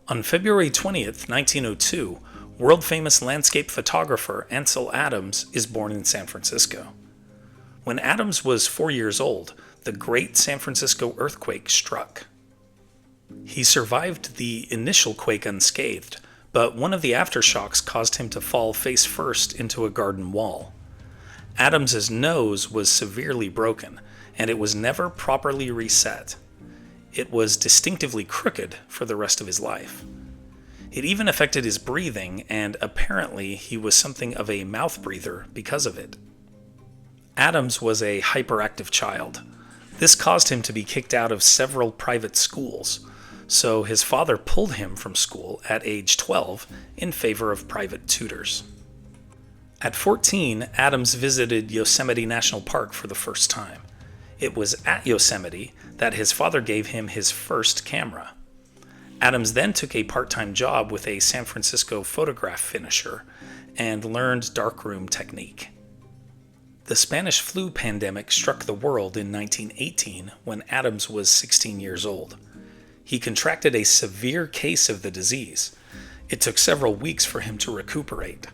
On February 20th, 1902, world-famous landscape photographer Ansel Adams is born in San Francisco. When Adams was 4 years old, the Great San Francisco Earthquake struck. He survived the initial quake unscathed, but one of the aftershocks caused him to fall face first into a garden wall. Adams's nose was severely broken, and it was never properly reset. It was distinctively crooked for the rest of his life. It even affected his breathing, and apparently he was something of a mouth breather because of it. Adams was a hyperactive child. This caused him to be kicked out of several private schools, so his father pulled him from school at age 12 in favor of private tutors. At 14, Adams visited Yosemite National Park for the first time. It was at Yosemite that his father gave him his first camera. Adams then took a part-time job with a San Francisco photograph finisher and learned darkroom technique. The Spanish flu pandemic struck the world in 1918 when Adams was 16 years old. He contracted a severe case of the disease. It took several weeks for him to recuperate.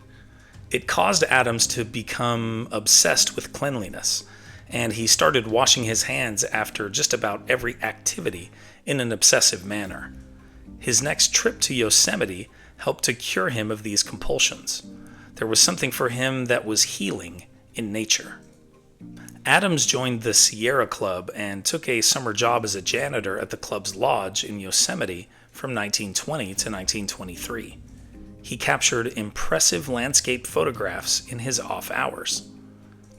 It caused Adams to become obsessed with cleanliness, and he started washing his hands after just about every activity in an obsessive manner. His next trip to Yosemite helped to cure him of these compulsions. There was something for him that was healing in nature. Adams joined the Sierra Club and took a summer job as a janitor at the club's lodge in Yosemite from 1920 to 1923. He captured impressive landscape photographs in his off hours.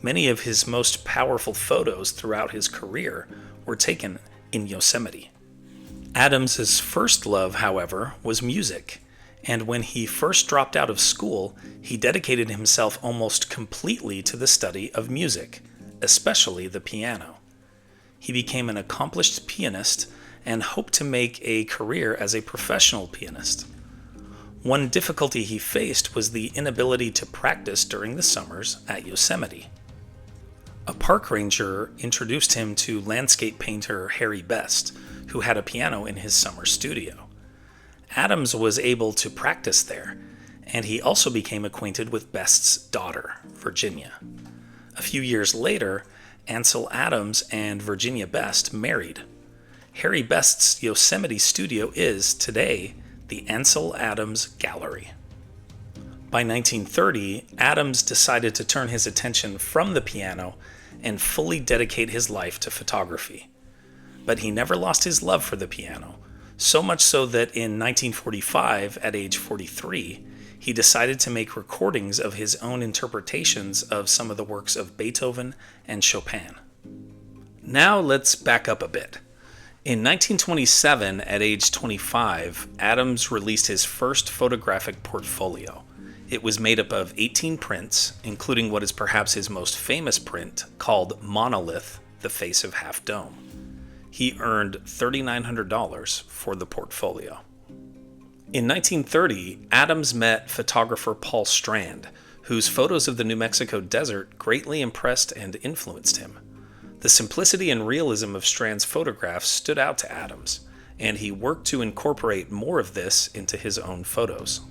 Many of his most powerful photos throughout his career were taken in Yosemite. Adams's first love, however, was music, and when he first dropped out of school, he dedicated himself almost completely to the study of music, especially the piano. He became an accomplished pianist and hoped to make a career as a professional pianist. One difficulty he faced was the inability to practice during the summers at Yosemite. A park ranger introduced him to landscape painter Harry Best, who had a piano in his summer studio. Adams was able to practice there, and he also became acquainted with Best's daughter, Virginia. A few years later, Ansel Adams and Virginia Best married. Harry Best's Yosemite studio is, today, the Ansel Adams Gallery. By 1930, Adams decided to turn his attention from the piano and fully dedicate his life to photography. But he never lost his love for the piano, so much so that in 1945, at age 43, he decided to make recordings of his own interpretations of some of the works of Beethoven and Chopin. Now let's back up a bit. In 1927, at age 25, Adams released his first photographic portfolio. It was made up of 18 prints, including what is perhaps his most famous print, called Monolith, the Face of Half Dome. He earned $3,900 for the portfolio. In 1930, Adams met photographer Paul Strand, whose photos of the New Mexico desert greatly impressed and influenced him. The simplicity and realism of Strand's photographs stood out to Adams, and he worked to incorporate more of this into his own photos.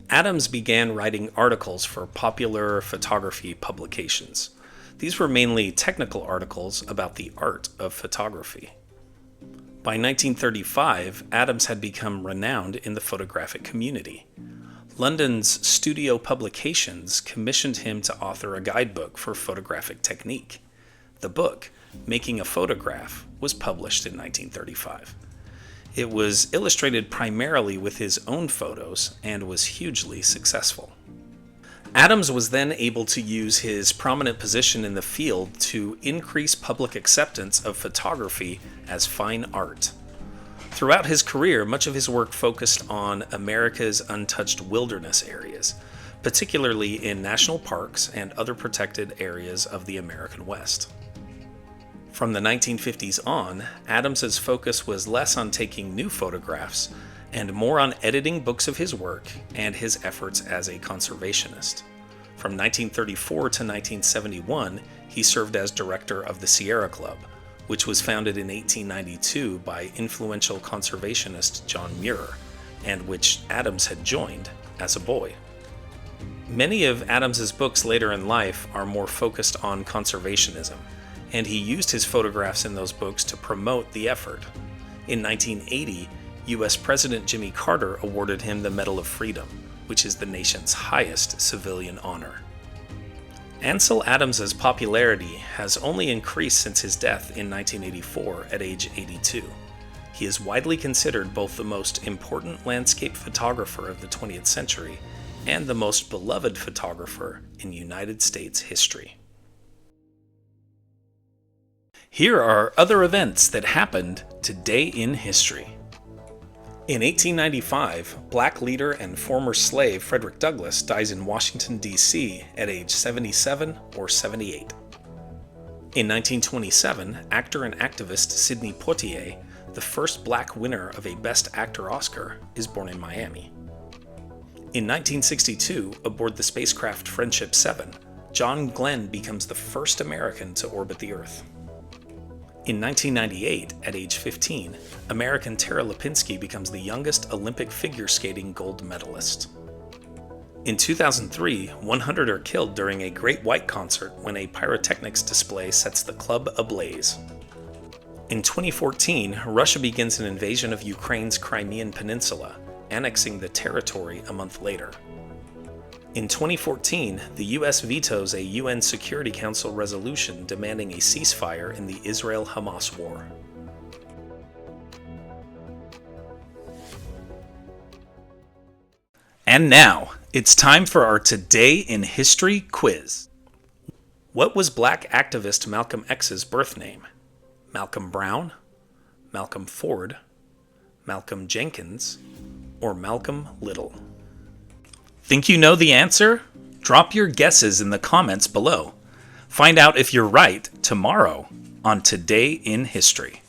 Adams began writing articles for popular photography publications. These were mainly technical articles about the art of photography. By 1935, Adams had become renowned in the photographic community. London's Studio Publications commissioned him to author a guidebook for photographic technique. The book, Making a Photograph, was published in 1935. It was illustrated primarily with his own photos and was hugely successful. Adams was then able to use his prominent position in the field to increase public acceptance of photography as fine art. Throughout his career, much of his work focused on America's untouched wilderness areas, particularly in national parks and other protected areas of the American West. From the 1950s on, Adams's focus was less on taking new photographs and more on editing books of his work and his efforts as a conservationist. From 1934 to 1971, he served as director of the Sierra Club, which was founded in 1892 by influential conservationist John Muir, and which Adams had joined as a boy. Many of Adams's books later in life are more focused on conservationism, and he used his photographs in those books to promote the effort. In 1980, U.S. President Jimmy Carter awarded him the Medal of Freedom, which is the nation's highest civilian honor. Ansel Adams's popularity has only increased since his death in 1984 at age 82. He is widely considered both the most important landscape photographer of the 20th century and the most beloved photographer in United States history. Here are other events that happened today in history. In 1895, black leader and former slave Frederick Douglass dies in Washington, D.C. at age 77 or 78. In 1927, actor and activist Sidney Poitier, the first black winner of a Best Actor Oscar, is born in Miami. In 1962, aboard the spacecraft Friendship 7, John Glenn becomes the first American to orbit the Earth. In 1998, at age 15, American Tara Lipinski becomes the youngest Olympic figure skating gold medalist. In 2003, 100 are killed during a Great White concert when a pyrotechnics display sets the club ablaze. In 2014, Russia begins an invasion of Ukraine's Crimean Peninsula, annexing the territory a month later. In 2014, the U.S. vetoes a UN Security Council resolution demanding a ceasefire in the Israel-Hamas war. And now, it's time for our Today in History quiz. What was black activist Malcolm X's birth name? Malcolm Brown, Malcolm Ford, Malcolm Jenkins, or Malcolm Little? Think you know the answer? Drop your guesses in the comments below. Find out if you're right tomorrow on Today in History.